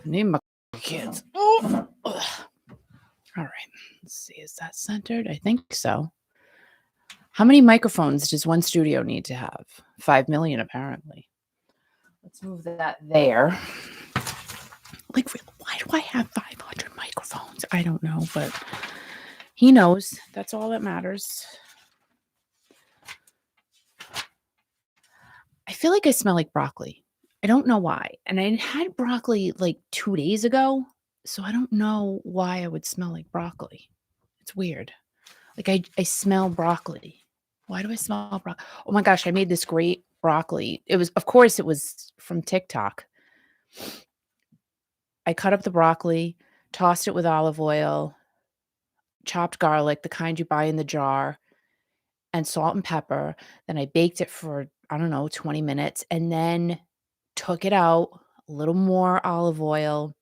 Name my kids. Oh, ugh. All right. Let's see. Is that centered? I think so. How many microphones does one studio need to have? 5 million, apparently. Let's move that there. Like, why do I have 500 microphones? I don't know, but he knows. That's all that matters. I feel like I smell like broccoli. I don't know why. And I had broccoli like 2 days ago, so I don't know why I would smell like broccoli. It's weird. Like I smell broccoli. Why do I smell broccoli? Oh my gosh, I made this great broccoli. Of course, it was from TikTok. I cut up the broccoli, tossed it with olive oil, chopped garlic, the kind you buy in the jar, and salt and pepper. Then I baked it for, I don't know, 20 minutes and then took it out, a little more olive oil,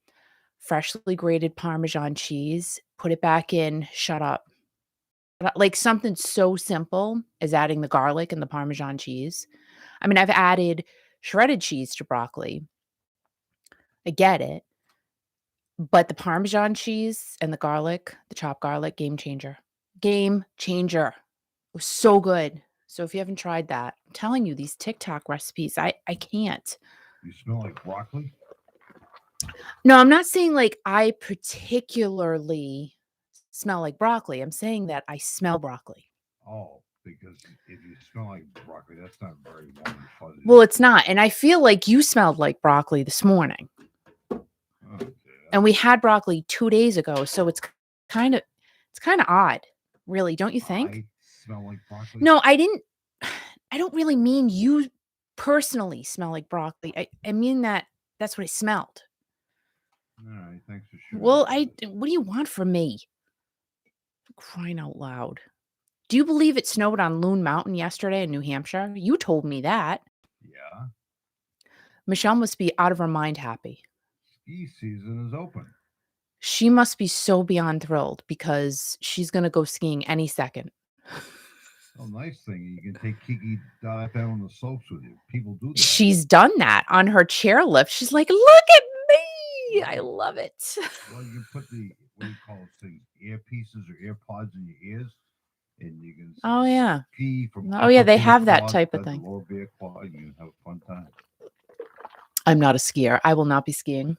freshly grated Parmesan cheese, put it back in, shut up. Like something so simple as adding the garlic and the Parmesan cheese. I mean, I've added shredded cheese to broccoli. I get it. But the Parmesan cheese and the garlic, the chopped garlic, game changer. Game changer. It was so good. So if you haven't tried that, I'm telling you, these TikTok recipes, I can't. You smell like broccoli? No, I'm not saying like I particularly smell like broccoli. I'm saying that I smell broccoli. Oh, because if you smell like broccoli, that's not very warm and fuzzy. Well, it's not. And I feel like you smelled like broccoli this morning. Okay. And we had broccoli 2 days ago, so kind of it's kind of odd, really, don't you think? I smell like broccoli? No, I don't really mean you personally smell like broccoli. I mean that's what I smelled. All right, thanks for sharing. Well, what do you want from me? Crying out loud. Do you believe it snowed on Loon Mountain yesterday in New Hampshire? You told me that. Yeah, Michelle must be out of her mind happy. ski season is open. She must be so beyond thrilled because she's going to go skiing any second. Oh, nice thing. You can take Kiki down on the slopes with you. People do that. She's done that on her chairlift. She's like, look at me. I love it. Well, you can put the, what do you call those things, earpieces or earpods in your ears, and you can Oh, yeah. ski from Oh, yeah, upper they bear have that quad type of to the thing. lower bear quad. You can have a fun time. I'm not a skier. I will not be skiing.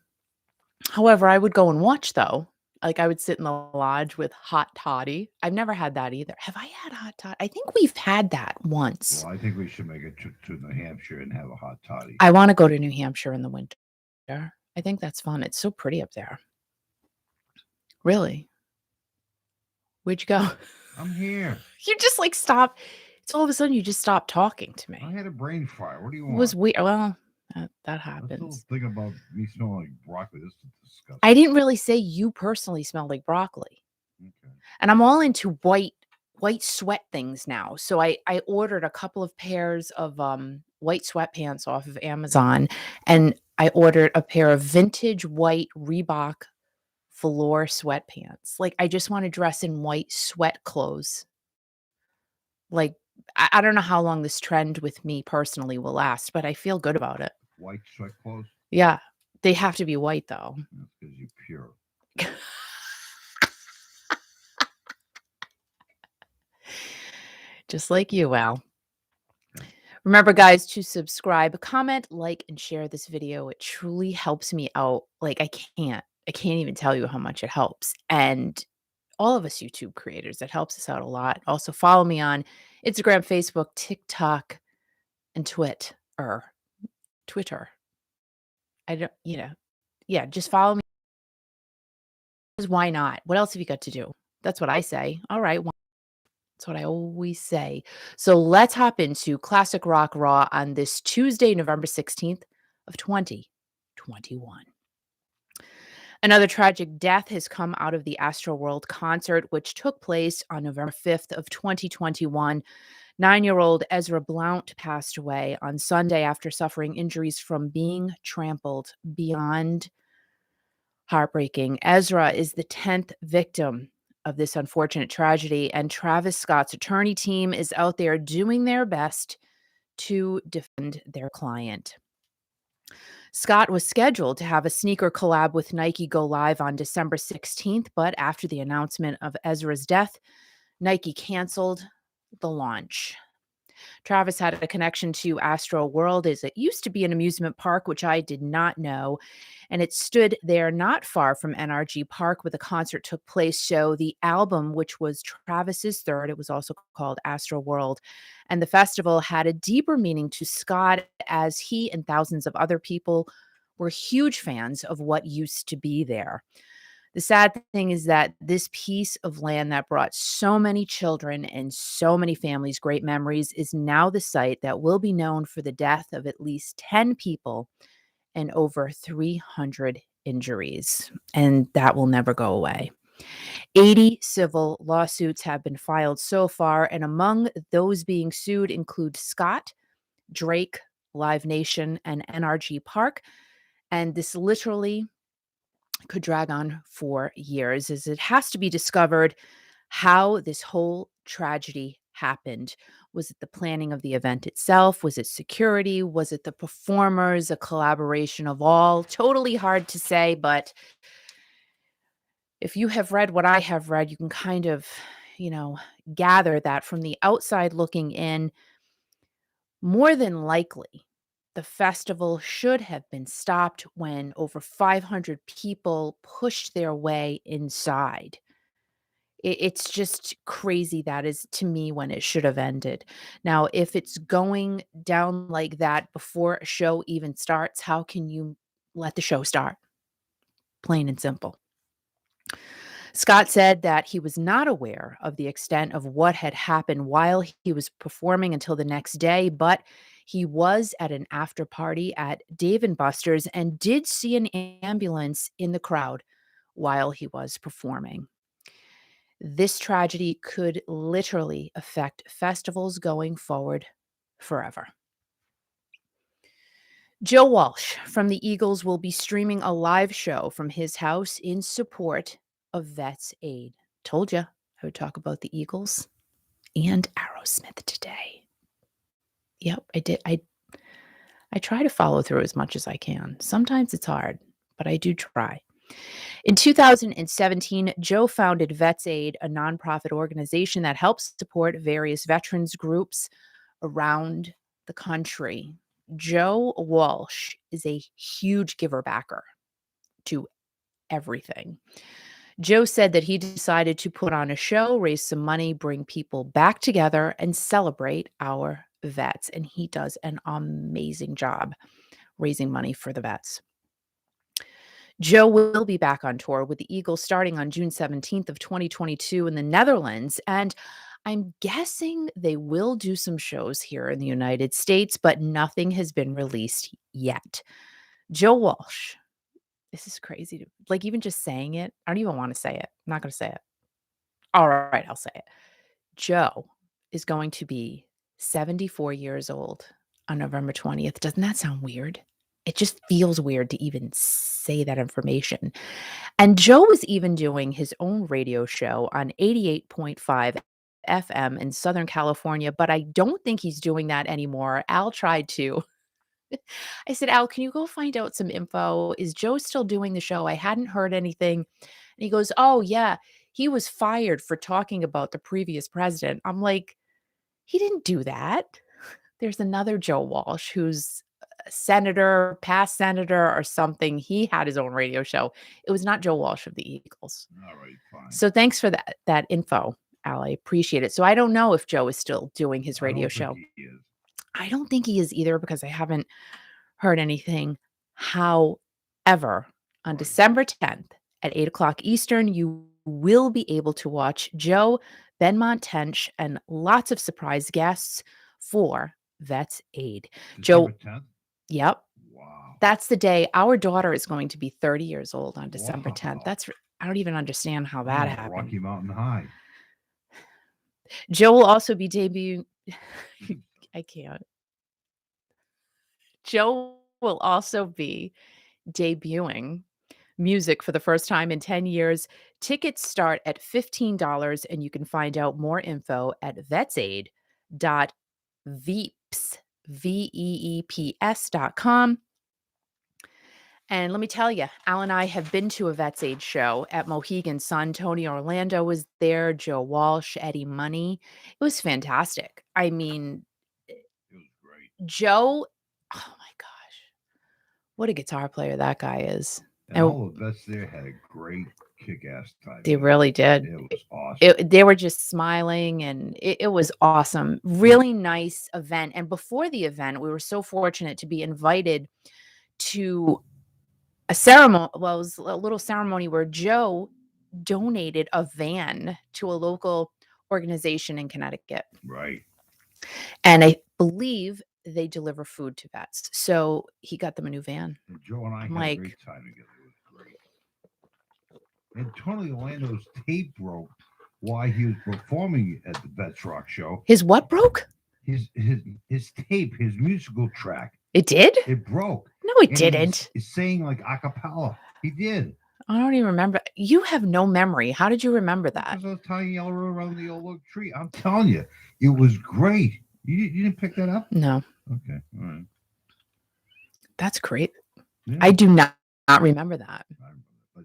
However, I would go and watch, though. Like, I would sit in the lodge with hot toddy. I've never had that either. Have I had hot toddy? I think we've had that once. Well, I think we should make a trip to New Hampshire and have a hot toddy. I want to go to New Hampshire in the winter. I think that's fun. It's so pretty up there. Really? Where'd you go? I'm here. You just like stop. It's all of a sudden you just stop talking to me. I had a brain fire. What do you It want? was weird. Well, that I'm happens. still thinking about me smelling like broccoli. This is disgusting. I didn't really say you personally smell like broccoli. Okay. And I'm all into white sweat things now. So I ordered a couple of pairs of white sweatpants off of Amazon, and I ordered a pair of vintage white Reebok velour sweatpants. Like I just want to dress in white sweat clothes. Like I don't know how long this trend with me personally will last, but I feel good about it. White sweat clothes? Yeah. They have to be white though. That's because you're pure. Just like you, Al. Remember, guys, to subscribe, comment, like, and share this video. It truly helps me out. Like, I can't even tell you how much it helps. And all of us YouTube creators, it helps us out a lot. Also, follow me on Instagram, Facebook, TikTok, and Twitter. I don't, yeah, just follow me. Why not? What else have you got to do? That's what I say. All right. That's what I always say. So let's hop into Classic Rock Raw on this Tuesday, November 16th of 2021. Another tragic death has come out of the Astroworld concert, which took place on November 5th of 2021. 9-year-old Ezra Blount passed away on Sunday after suffering injuries from being trampled. Beyond heartbreaking. Ezra is the 10th victim of this unfortunate tragedy, and Travis Scott's attorney team is out there doing their best to defend their client. Scott was scheduled to have a sneaker collab with Nike go live on December 16th, but after the announcement of Ezra's death, Nike canceled the launch. Travis had a connection to Astro World as it used to be an amusement park, which I did not know. And it stood there not far from NRG Park where the concert took place. So the album, which was Travis's third, it was also called Astro World. And the festival had a deeper meaning to Scott as he and thousands of other people were huge fans of what used to be there. The sad thing is that this piece of land that brought so many children and so many families great memories is now the site that will be known for the death of at least 10 people and over 300 injuries. And that will never go away. 80 civil lawsuits have been filed so far, and among those being sued include Scott, Drake, Live Nation, and NRG Park. And this literally could drag on for years, as it has to be discovered how this whole tragedy happened. Was it the planning of the event itself? Was it security? Was it the performers? A collaboration of all? Totally hard to say, but if you have read what I have read, you can kind of, you know, gather that from the outside looking in, more than likely, the festival should have been stopped when over 500 people pushed their way inside. It's just crazy that is to me when it should have ended. Now, if it's going down like that before a show even starts, how can you let the show start? Plain and simple. Scott said that he was not aware of the extent of what had happened while he was performing until the next day, but he was at an after party at Dave and Buster's and did see an ambulance in the crowd while he was performing. This tragedy could literally affect festivals going forward forever. Joe Walsh from the Eagles will be streaming a live show from his house in support of Vets Aid. Told you I would talk about the Eagles and Aerosmith today. Yep, I did. I try to follow through as much as I can. Sometimes it's hard, but I do try. In 2017, Joe founded Vets Aid, a nonprofit organization that helps support various veterans groups around the country. Joe Walsh is a huge giver backer to everything. Joe said that he decided to put on a show, raise some money, bring people back together, and celebrate our vets. And he does an amazing job raising money for the vets. Joe will be back on tour with the Eagles starting on June 17th of 2022 in the Netherlands, and I'm guessing they will do some shows here in the United States, but nothing has been released yet. Joe Walsh, this is crazy to like even just saying it. I don't even want to say it. I'm not going to say it. All right, I'll say it. Joe is going to be 74 years old on November 20th. Doesn't that sound weird? It just feels weird to even say that information. And Joe was even doing his own radio show on 88.5 FM in Southern California, but I don't think he's doing that anymore. Al tried to. I said, Al, can you go find out some info? Is Joe still doing the show? I hadn't heard anything. And he goes, oh, yeah, he was fired for talking about the previous president. I'm like, he didn't do that. There's another Joe Walsh who's a senator, past senator or something. He had his own radio show. It was not Joe Walsh of the Eagles. All right, fine. So thanks for that info, Al. I appreciate it. So I don't know if Joe is still doing his I radio don't show. think he is. I don't think he is either because I haven't heard anything. However, on Right. December 10th at 8 o'clock Eastern, you will be able to watch Joe, Benmont Tench, and lots of surprise guests for Vets Aid. December Joe, 10th? yep, Wow. that's the day our daughter is going to be 30 years old on December 10th. Wow. I don't even understand how that Oh, happened. Rocky Mountain High. Joe will also be debuting. I can't. Joe will also be debuting music for the first time in 10 years. Tickets start at $15, and you can find out more info at vetsaid.veeps, veeps.com. And let me tell you, Al and I have been to a Vets Aid show at Mohegan Sun. Tony Orlando was there, Joe Walsh, Eddie Money. It was fantastic. I mean, It was great. Joe, oh my gosh, what a guitar player that guy is. And all the vets there had a great kick-ass time. They really did. It was awesome. They were just smiling, and it was awesome. Really nice event. And before the event, we were so fortunate to be invited to a ceremony. Well, it was a little ceremony where Joe donated a van to a local organization in Connecticut. Right. And I believe they deliver food to vets. So he got them a new van. And Joe and I I'm had a like, great time together. It was great. And Tony Orlando's tape broke while he was performing at the Vets Rock show. his what broke? His tape, his musical track. It did? It broke. No, it didn't. He's saying like a cappella. He did. I don't even remember. You have no memory. How did you remember that? Because I was tying yellow around the old oak tree. I'm telling you, it was great. You didn't pick that up? No. Okay. All right. That's great. Yeah. I do not remember that. I remember that. But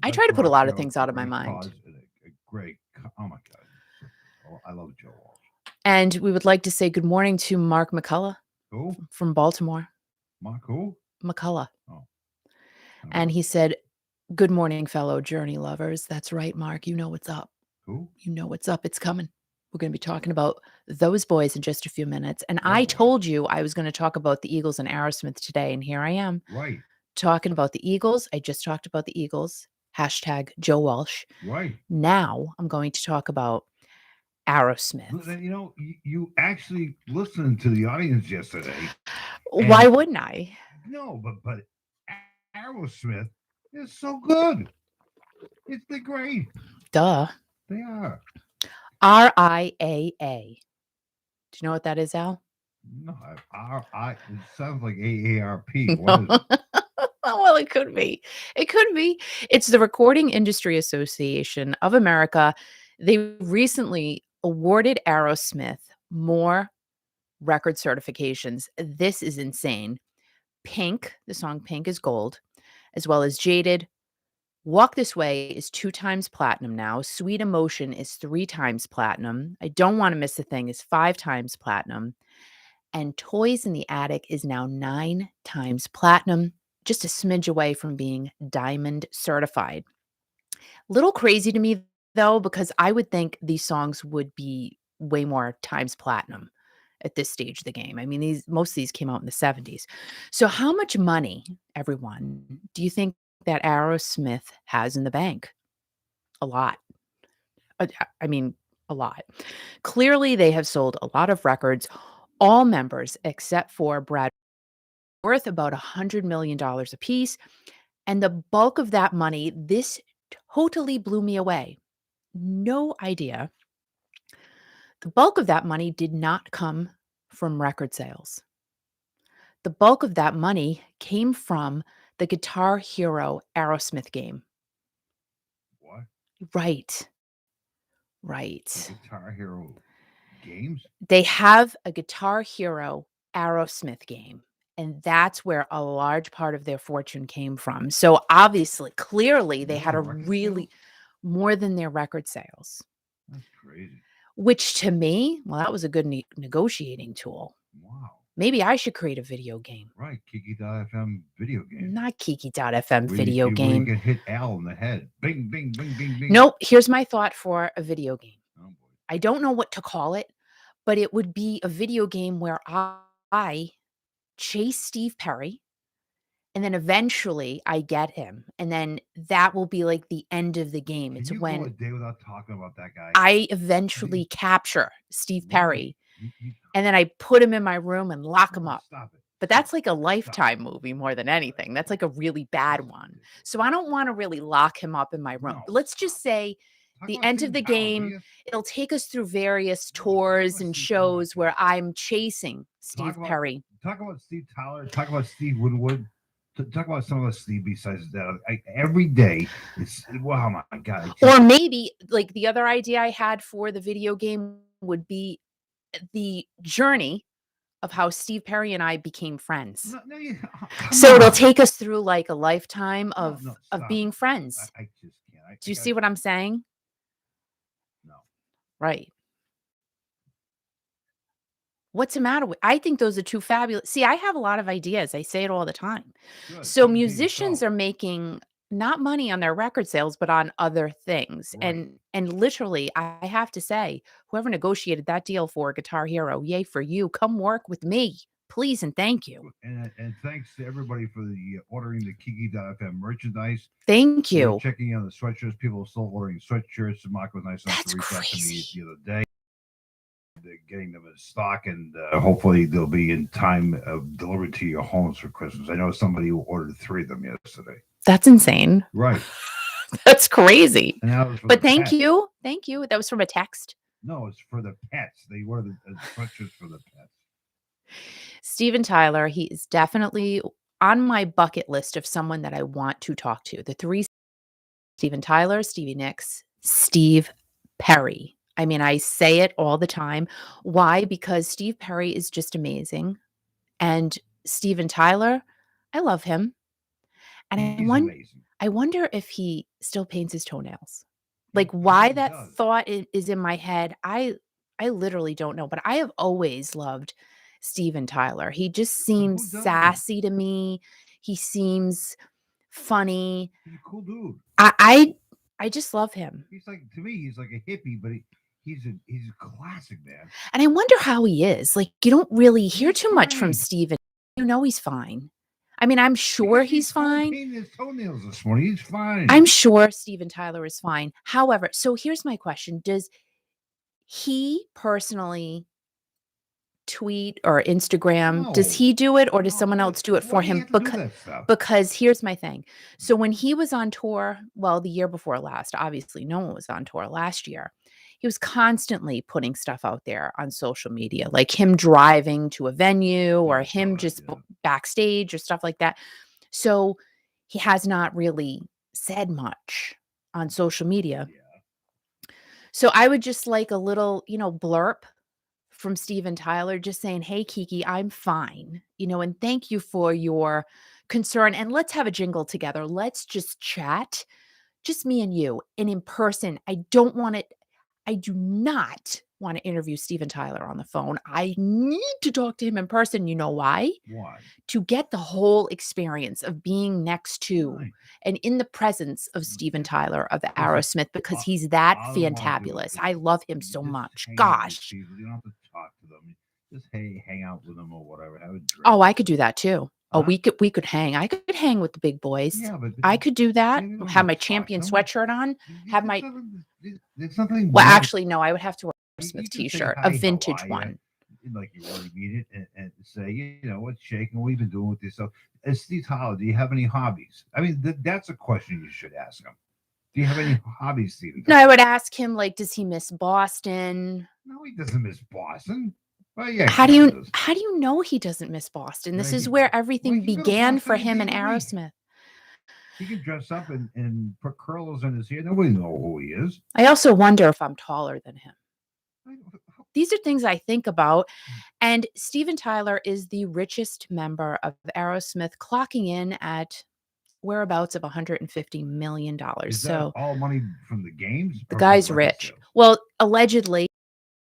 I try to put a Rock lot of show, things a out of my great mind. cause and a great. Oh my God. Oh, I love Joe Walsh. And we would like to say good morning to Mark McCullough Who? from Baltimore. Mark who? McCullough. Oh. And he said, good morning, fellow journey lovers. That's right, Mark. You know what's up. Who? You know what's up. It's coming. We're going to be talking about those boys in just a few minutes. And What I boys? told you I was going to talk about the Eagles and Aerosmith today. And here I am. Right. Talking about the Eagles. I just talked about the Eagles. Hashtag Joe Walsh. Right. Now I'm going to talk about Aerosmith. You know, you actually listened to the audience yesterday. Why wouldn't I? No, but Aerosmith is so good. They're great. Duh. They are. RIAA. Do you know what that is, Al? No, it sounds like AARP. What is it? Well, it could be. It could be. It's the Recording Industry Association of America. They recently awarded Aerosmith more record certifications. This is insane. Pink, the song Pink is Gold, as well as Jaded. Walk This Way is 2 times platinum now. Sweet Emotion is 3 times platinum. I Don't Want to Miss a Thing is 5 times platinum. And Toys in the Attic is now 9 times platinum, just a smidge away from being diamond certified. Little crazy to me, though, because I would think these songs would be way more times platinum at this stage of the game. I mean, most of these came out in the 70s. So how much money, everyone, do you think that Aerosmith has in the bank? A lot. I mean, a lot. Clearly, they have sold a lot of records. All members, except for Brad, worth about $100 million a piece. And the bulk of that money, this totally blew me away. No idea. The bulk of that money did not come from record sales. The bulk of that money came from the Guitar Hero Aerosmith game. What? Right. Right. The Guitar Hero games? They have a Guitar Hero Aerosmith game, and that's where a large part of their fortune came from. So obviously, clearly, they had a really more than their record sales. That's crazy. Which to me, well, that was a good negotiating tool. Wow. Maybe I should create a video game. Right, Kiki.fm video game. Not Kiki.fm video Where game. you can hit Al in the head. Bing, bing, bing, bing, bing. Nope. Here's my thought for a video game. Oh, boy. I don't know what to call it, but it would be a video game where I chase Steve Perry, and then eventually I get him, and then that will be like the end of the game. Can It's you when go a day without talking about that guy? I eventually capture Steve Why? Perry, and then I put him in my room and lock him up. Stop it. But that's like a Lifetime movie more than anything. That's like a really bad one. So I don't want to really lock him up in my room. No. Let's just say Talk the about end of Steve the Powell, will game, you? it'll take us through various No, talk tours about and Steve Powell, shows okay. where I'm chasing Steve Talk about- Perry. Talk about Steve Tyler. Talk about Steve Winwood. Talk about some of the Steve besides that. Every day, it's wow, my God. Or maybe like the other idea I had for the video game would be the journey of how Steve Perry and I became friends. No, come So it'll on. take us through like a lifetime No, of stop being it. friends. I just can't. Do you see what I'm saying? No. Right. What's the matter with I think those are 2 fabulous see, I have a lot of ideas, I say it all the time. Good. So Keep it to musicians yourself. are making not money on their record sales, but on other things, Right. and literally, I have to say, whoever negotiated that deal for Guitar Hero, yay for you, come work with me, please and thank you. And thanks to everybody for the ordering the Kiki.fm merchandise. Thank We're you. checking on the sweatshirts. People are still ordering sweatshirts. Mark was nice enough That's to reach out to me crazy. the other day. They're getting them in stock, and hopefully they'll be in time of delivered to your homes for Christmas. I know somebody who ordered 3 of them yesterday. That's insane. Right. That's crazy. And that was for But the thank pets. you, thank you. That was from a text. No, it's for the pets. They ordered sweatshirts for the pets. Steven Tyler, he is definitely on my bucket list of someone that I want to talk to. The 3 Steven Tyler, Stevie Nicks, Steve Perry. I mean, I say it all the time. Why? Because Steve Perry is just amazing, and Steven Tyler, I love him, and He's amazing. I wonder if he still paints his toenails. He Like, why probably that does. thought is in my head, I literally don't know, but I have always loved Steven Tyler. He just seems doesn't? sassy to me. He seems funny. He's a cool dude. I just love him. He's like, to me, he's like a hippie, but he's a classic man. And I wonder how he is. Like, you don't really hear He's too much from fine. Steven. You know he's fine. I mean, I'm sure Because he's fine. Painting his toenails this morning. He's fine. I'm sure Steven Tyler is fine. However, so here's my question. Does he personally tweet or Instagram? Does No. he do it or does No, someone else do it why for do you him? have to do that stuff? Because here's my thing. So when he was on tour, well, the year before last, obviously no one was on tour last year. He was constantly putting stuff out there on social media, like him driving to a venue or I saw him that, just yeah. backstage or stuff like that. So he has not really said much on social media. Yeah. So I would just like a little, blurb from Steven Tyler just saying, "Hey, Kiki, I'm fine, and thank you for your concern. And let's have a jingle together. Let's just chat, just me and you, and in person. I do not want to interview Steven Tyler on the phone. I need to talk to him in person. You know why? Why? To get the whole experience of being next to Right. and in the presence of Steven Tyler of Listen, Aerosmith because he's that all I wanna do fantabulous. is I love him so just much. hang out with Gosh. people. You don't have to talk to them. Just hang out with them or whatever. Have a drink. Oh, I could do that too. Oh, Huh? we could hang. I could hang with the big boys. Yeah, but I could do that. you don't Have have my to talk champion to them. sweatshirt on. Have my There's nothing well, wrong. actually, no, I would have to wear a You Smith can say, t-shirt, "Hi, a how vintage are ya?" one. Like you really mean it, and say, what's shaking? What have you been doing with yourself? Steve Tyler, do you have any hobbies? I mean, that's a question you should ask him. Do you have any hobbies, Stephen? No, I would ask him, like, does he miss Boston? No, he doesn't miss Boston. Well, yeah, How he do does. you know he doesn't miss Boston? This Yeah, is where well, everything he go to began for Boston a him day and a week. Aerosmith. He can dress up and put curlers in his hair. Nobody know who he is. I also wonder if I'm taller than him. I- These are things I think about. And Steven Tyler is the richest member of Aerosmith, clocking in at whereabouts of $150 million. Is that So all money from the games? the or from guy's record rich. sales? Well, allegedly,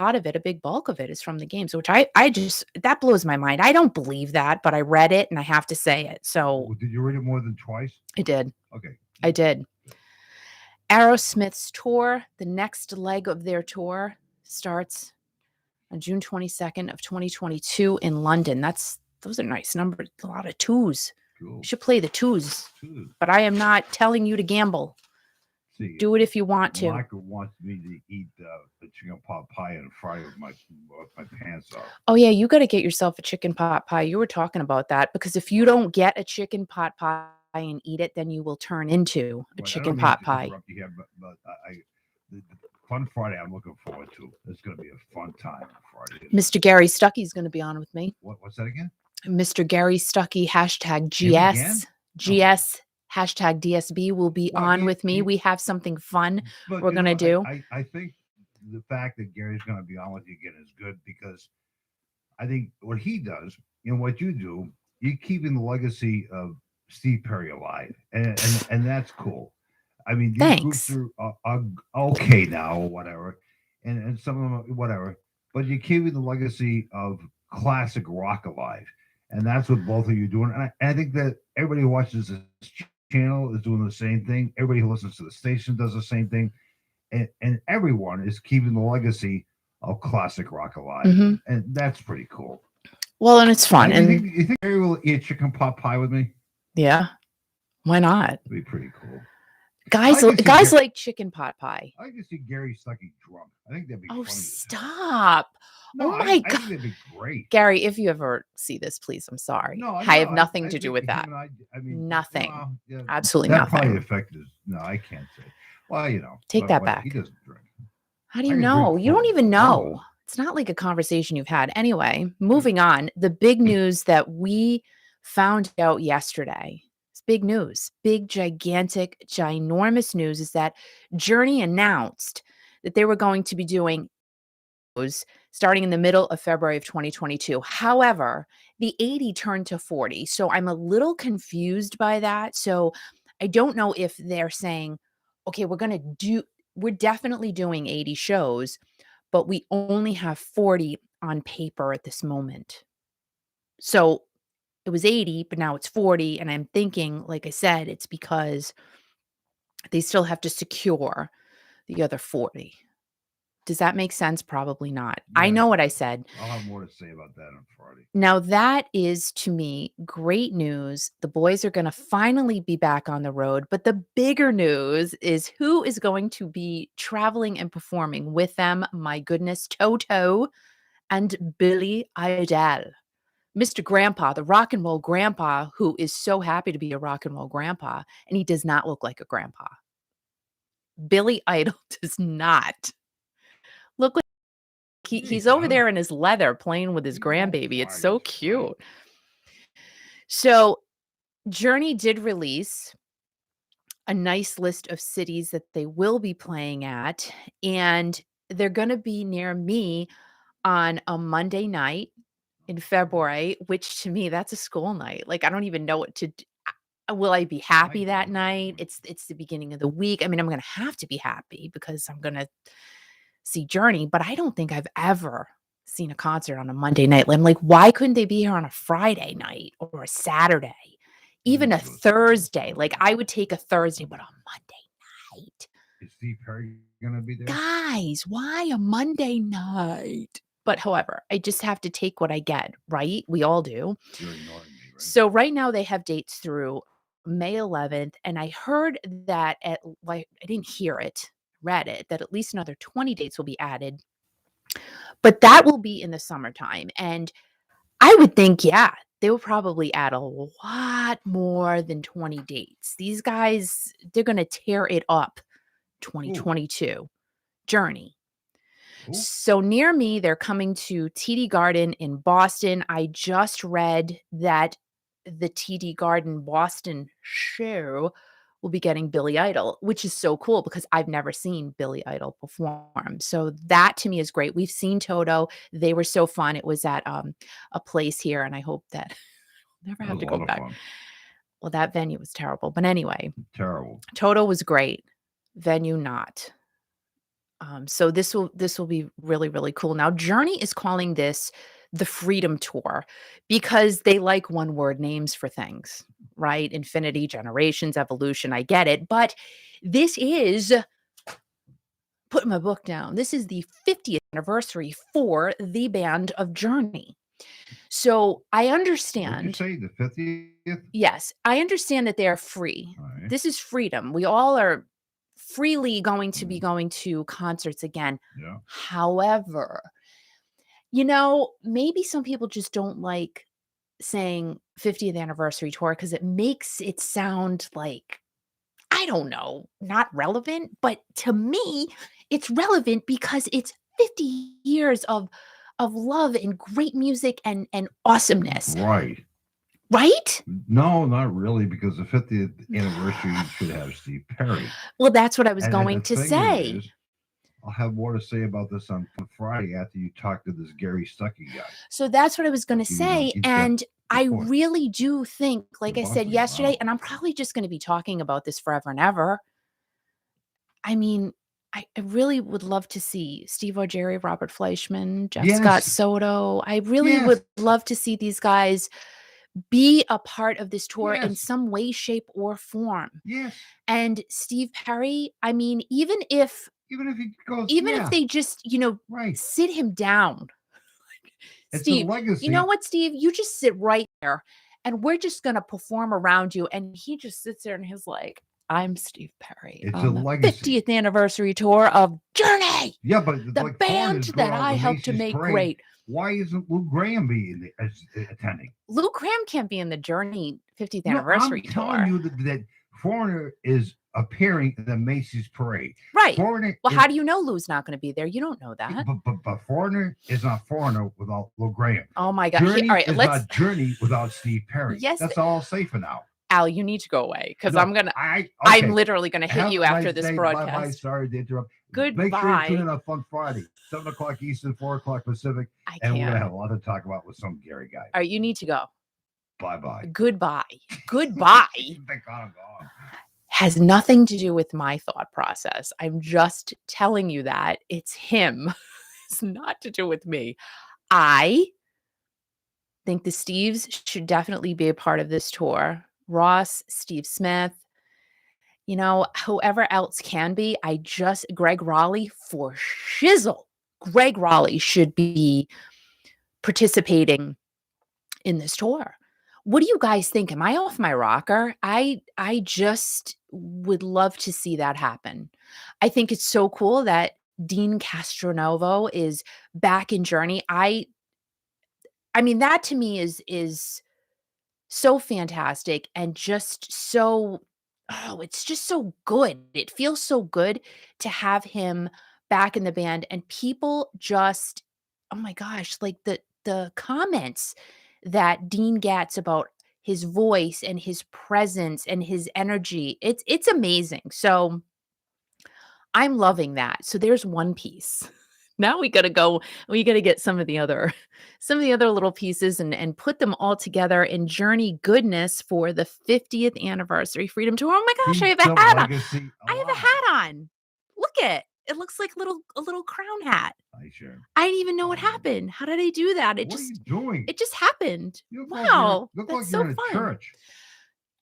a lot of it, a big bulk of it is from the games, which I just, that blows my mind. I don't believe that, but I read it and I have to say it. So Did you read it more than twice? I did. Okay. I did. Aerosmith's tour, the next leg of their tour starts on June 22nd of 2022 in London. Those are nice numbers. A lot of twos. Cool. You should play the twos, Two. but I am not telling you to gamble. See, Do it if you want to. Michael wants me to eat the chicken pot pie on Friday with my pants off. Oh yeah, you got to get yourself a chicken pot pie. You were talking about that because if you don't get a chicken pot pie and eat it, then you will turn into a Right, chicken pot to pie. interrupt you here, but the fun Friday I'm looking forward to. It's going to be a fun time on Friday. Mr. Gary Stuckey's going to be on with me. What's that again? Mr. Gary Stuckey, hashtag Him again? GS, hashtag DSB will be on with me. We have something fun But we're going to do. I think the fact that Gary's going to be on with you again is good because I think what he does and what you do, you're keeping the legacy of Steve Perry alive, and that's cool. I mean, these groups Thanks. are okay now or whatever, and some of them are whatever, but you're keeping the legacy of classic rock alive, and that's what both of you are doing. And I think that everybody who watches this channel is doing the same thing. Everybody who listens to the station does the same thing, and everyone is keeping the legacy of classic rock alive, Mhm. and that's pretty cool. Well, and it's fun, and You think Mary will eat chicken pot pie with me? yeah, why not? It'd be pretty cool. Guys like chicken pot pie. I can see Gary Stuckey drunk. I think that'd be Oh, funny as hell. stop. No, Oh my I think god. that'd be great. Gary, if you ever see this, please, I'm sorry. No, I no, have nothing I to do think with him that. and I mean, Nothing. well, yeah, Absolutely that probably nothing. affected his. No, I can't say. Well, Take that but he back. doesn't drink. How do I you can drink know? You don't even know. Modelo's. It's not like a conversation you've had. Anyway, moving on. The big news that we found out yesterday. It's big news. Big, gigantic, ginormous news is that Journey announced that they were going to be doing those starting in the middle of February of 2022. However, the 80 turned to 40. So I'm a little confused by that. So I don't know if they're saying, okay, we're definitely doing 80 shows, but we only have 40 on paper at this moment. So it was 80, but now it's 40. And I'm thinking, like I said, it's because they still have to secure the other 40. Does that make sense? Probably not. I Yeah, know what I said. I'll have more to say about that on Friday. Now, that is to me great news. The boys are going to finally be back on the road. But the bigger news is who is going to be traveling and performing with them. My goodness, Toto and Billy Idol. Mr. Grandpa, the rock and roll grandpa, who is so happy to be a rock and roll grandpa, and he does not look like a grandpa. Billy Idol does not look like Yeah, he he's over does. there in his leather playing with his He's all grandbaby. It's quiet as so Christ. cute. So, Journey did release a nice list of cities that they will be playing at, and they're going to be near me on a Monday night in February, which to me that's a school night. Like I don't even know what to do. Will I be I happy that don't night? know. It's the beginning of the week. I mean, I'm going to have to be happy because I'm going to see Journey, but I don't think I've ever seen a concert on a Monday night. I'm like, why couldn't they be here on a Friday night or a Saturday? You Even a should go see him on Thursday. Like Friday. I would take a Thursday, but a Monday night. Is Steve Perry gonna be there? Guys, why a Monday night? But however, I just have to take what I get, right? We all do. You're ignoring me, right? So right now they have dates through May 11th, and I heard that I didn't hear it, read it, that at least another 20 dates will be added, but that will be in the summertime. And I would think, yeah, they will probably add a lot more than 20 dates. These guys, they're going to tear it up Ooh, 2022 Journey. ooh. So near me, they're coming to TD Garden in Boston. I just read that the TD Garden Boston show will be getting Billy Idol, which is so cool because I've never seen Billy Idol perform. So that to me is great. We've seen Toto. They were so fun. It was at a place here, and I hope that I'll never That have was to a go lot of back. fun. Well, that venue was terrible. But anyway, Terrible. Toto was great. Venue not. So this will be really, really cool. Now, Journey is calling this the Freedom Tour because they like one word names for things, right? Infinity, generations, evolution. I get it. But this is put my book down. This is the 50th anniversary for the band of Journey. So I What'd you understand. say? The 50th? Yes, I understand that they are free. All right. This is freedom. We all are freely going to be Mm, going to concerts again. yeah. However, maybe some people just don't like saying 50th anniversary tour because it makes it sound like, I don't know, not relevant. But to me, it's relevant because it's 50 years of love and great music and awesomeness, Right. right? No, not really, because the 50th anniversary should have Steve Perry. Well, that's what I was And going the to thing say. I'll have more to say about this on Friday after you talk to this Gary Stuckey guy. So that's what I was going to Give you my say. in-depth And I report. really do think, like I said Buzzing, yesterday, wow. and I'm probably just going to be talking about this forever and ever. I mean, I really would love to see Steve O'Jerry, Robert Fleischman, Jeff Scott Yes, Soto. I really yes, would love to see these guys be a part of this tour in yes, some way, shape, or form. yes. And Steve Perry, I mean, even if Even if he goes, even if yeah, they just, right. sit him down. It's a Steve, you know legacy. what, Steve? You just sit right there and we're just going to perform around you. And he just sits there and he's like, I'm Steve Perry It's a on the legacy. 50th anniversary tour of Journey, Yeah, but the like band foreigners that going out I to helped to Macy's make parade. great. Why isn't Lou Graham attending? Lou Graham can't be in the Journey 50th No, anniversary I'm telling tour. you that Foreigner is appearing in the Macy's parade. Right. Foreigner Well, is, how do you know Lou's not going to be there? You don't know that. but Foreigner is not Foreigner without Lou Graham. Oh my God. Journey All right, is not Journey without Steve Perry. Yes. That's all I'll say for now. Al, you need to go away because No, I'm literally gonna hit you after this broadcast. Bye-bye. Sorry to interrupt. Goodbye. Make sure you tune in on Fun Friday, 7 o'clock Eastern, 4 o'clock Pacific, and we're gonna have a lot to talk about with some Gary guy. All right, you need to go. Bye-bye. Goodbye. Goodbye. Thank God I'm gone. Has nothing to do with my thought process. I'm just telling you that it's him. It's not to do with me. I think the Steves should definitely be a part of this tour. Ross, Steve Smith, whoever else can be. Greg Raleigh for shizzle. Greg Raleigh should be participating in this tour. What do you guys think? Am I off my rocker? I just would love to see that happen. I think it's so cool that Dean Castronovo is back in Journey. I mean, that to me is so fantastic and just so it's just so good. It feels so good to have him back in the band and people just oh my gosh, like the comments that Dean gets about his voice and his presence and his energy. It's amazing. So I'm loving that. So there's one piece. Now we gotta get some of the other little pieces and put them all together in Journey goodness for the 50th anniversary Freedom Tour. Oh my gosh, I have a hat on. I have a hat on. Look it looks like a little crown hat. Sure. I didn't even know what happened. How did I do that? What are you doing? It just happened. You Wow. look That's like so you're in fun. a church.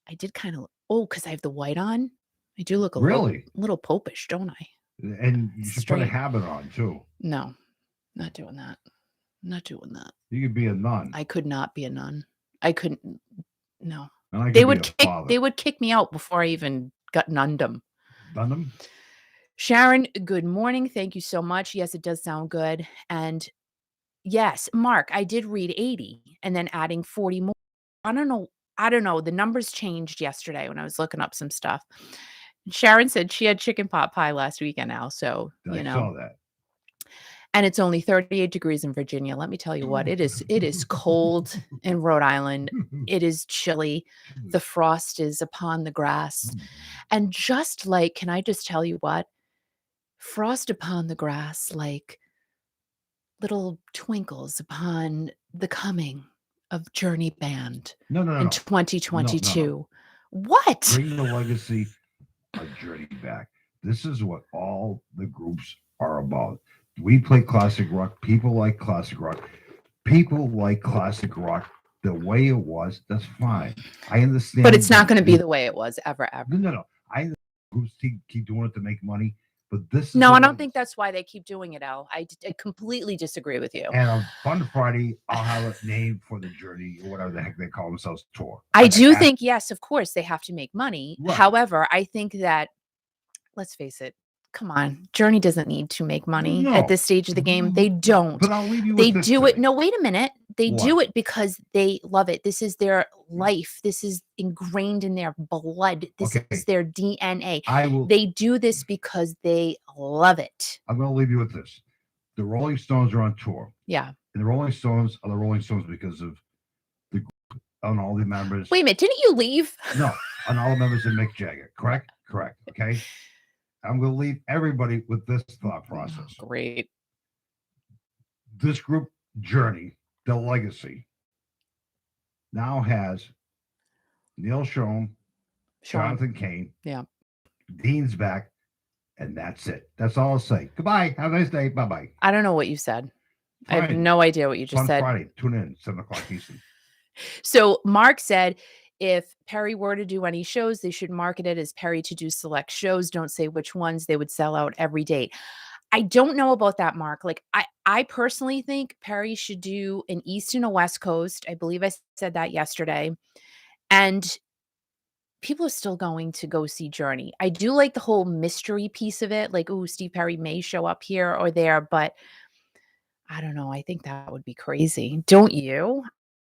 I did kind of because I have the white on. I do look a little popish, don't I? And you should put a habit on too. No, not doing that. Not doing that. You could be a nun. I could not be a nun. I couldn't. No. They would kick me out before I even got nundom. Nundom? Sharon, good morning. Thank you so much. Yes, it does sound good. And yes, Mark, I did read 80 and then adding 40 more. I don't know. The numbers changed yesterday when I was looking up some stuff. Sharon said she had chicken pot pie last weekend now. So, I saw that. And it's only 38 degrees in Virginia. Let me tell you what, it is cold in Rhode Island. It is chilly. The frost is upon the grass. And just like, can I just tell you what? Frost upon the grass, like little twinkles upon the coming of Journey Band in 2022. No. What? Bring the legacy of Journey back. This is what all the groups are about. We play classic rock. People like classic rock. People like classic rock the way it was. That's fine. I understand. But it's not going to be the way it was ever. No. I understand groups keep doing it to make money. But this is no, I don't think that's why they keep doing it, Al. I completely disagree with you. And on Fun Friday, I'll have a name for the Journey or whatever the heck they call themselves tour. I do think, yes, of course, they have to make money. Right. However, I think that, let's face it, come on, Journey doesn't need to make money at this stage of the game. They don't. But I'll leave you they with this do it. today. No, wait a minute. They do it because they love it. This is their life. This is ingrained in their blood. This is their DNA. They do this because they love it. I'm going to leave you with this. The Rolling Stones are on tour. Yeah. And the Rolling Stones are the Rolling Stones because of the group and all the members. Wait a minute. Didn't you leave? No. On all the members of Mick Jagger. Correct? Okay. I'm going to leave everybody with this thought Oh, process. great. This group journey, the legacy, now has Neil Schon, Sean. Jonathan Kane, Yeah. Dean's back, and that's it. That's all I'll say. Goodbye. Have a nice day. Bye bye. I don't know what you said. I have Fine. no idea what you just Fun said. Friday. Tune in 7 o'clock Eastern. So Mark said if Perry were to do any shows, they should market it as Perry to do select shows. Don't say which ones. They would sell out every date. I don't know about that, Mark. Like I personally think Perry should do an East and a West Coast. I believe I said that yesterday. And people are still going to go see Journey. I do like the whole mystery piece of it. Like, oh, Steve Perry may show up here or there, but I don't know. I think that would be crazy. Don't you?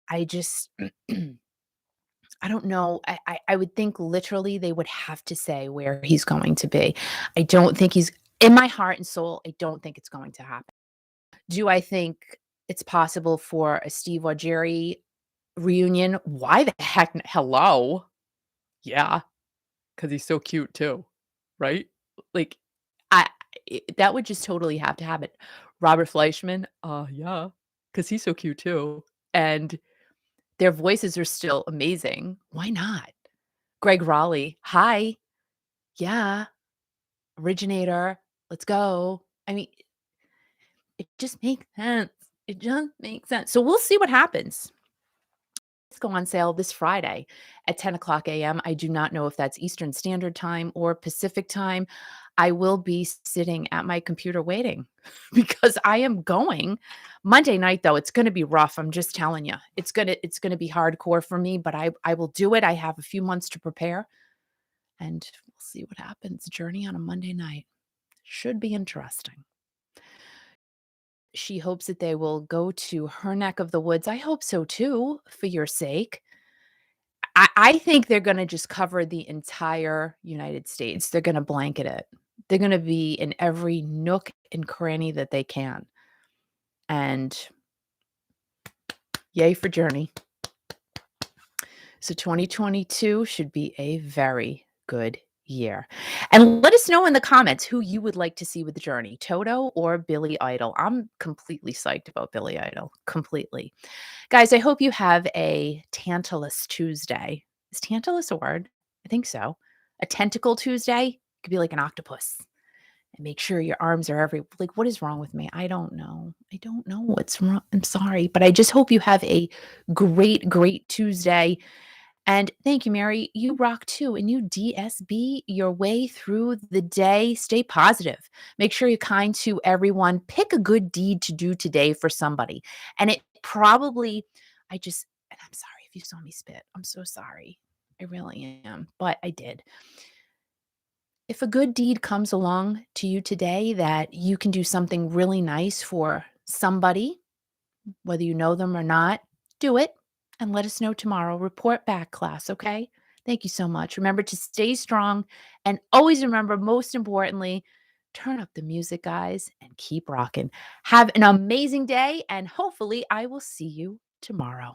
I just I don't know. I would think literally they would have to say where he's going to be. I don't think he's in my heart and soul, I don't think it's going to happen. Do I think it's possible for a Steve or Jerry reunion? Why the heck hello? Yeah, because he's so cute too, right? Like, I that would just totally have to happen. Robert Fleischman? Yeah, because he's so cute too, and their voices are still amazing. Why not? Greg Raleigh, "Hi. Yeah. Originator. Let's go." I mean, it just makes sense. It just makes sense. So we'll see what happens. Let's go on sale this Friday at 10 o'clock a.m. I do not know if that's Eastern Standard Time or Pacific Time. I will be sitting at my computer waiting because I am going. Monday night, though, it's gonna be rough. I'm just telling you. It's gonna be hardcore for me, but I will do it. I have a few months to prepare, and we'll see what happens. Journey on a Monday night. Should be interesting. She hopes that they will go to her neck of the woods. I hope so too, for your sake. I think they're gonna just cover the entire United States. They're gonna blanket it. They're gonna be in every nook and cranny that they can. And yay for Journey. So 2022 should be a very good year. And let us know in the comments who you would like to see with the Journey, Toto or Billy Idol. I'm completely psyched about Billy Idol, completely. Guys, I hope you have a tantalus Tuesday. Is tantalus a word? I think so. A tentacle Tuesday could be like an octopus. And make sure your arms are like, what is wrong with me? I don't know. I don't know what's wrong. I'm sorry, but I just hope you have a great, great Tuesday. And thank you, Mary. You rock too. And you DSB your way through the day. Stay positive. Make sure you're kind to everyone. Pick a good deed to do today for somebody. And it probably, and I'm sorry if you saw me spit. I'm so sorry. I really am. But I did. If a good deed comes along to you today that you can do something really nice for somebody, whether you know them or not, do it and let us know tomorrow. Report back, class, okay? Thank you so much. Remember to stay strong and always remember, most importantly, turn up the music, guys, and keep rocking. Have an amazing day, and hopefully, I will see you tomorrow.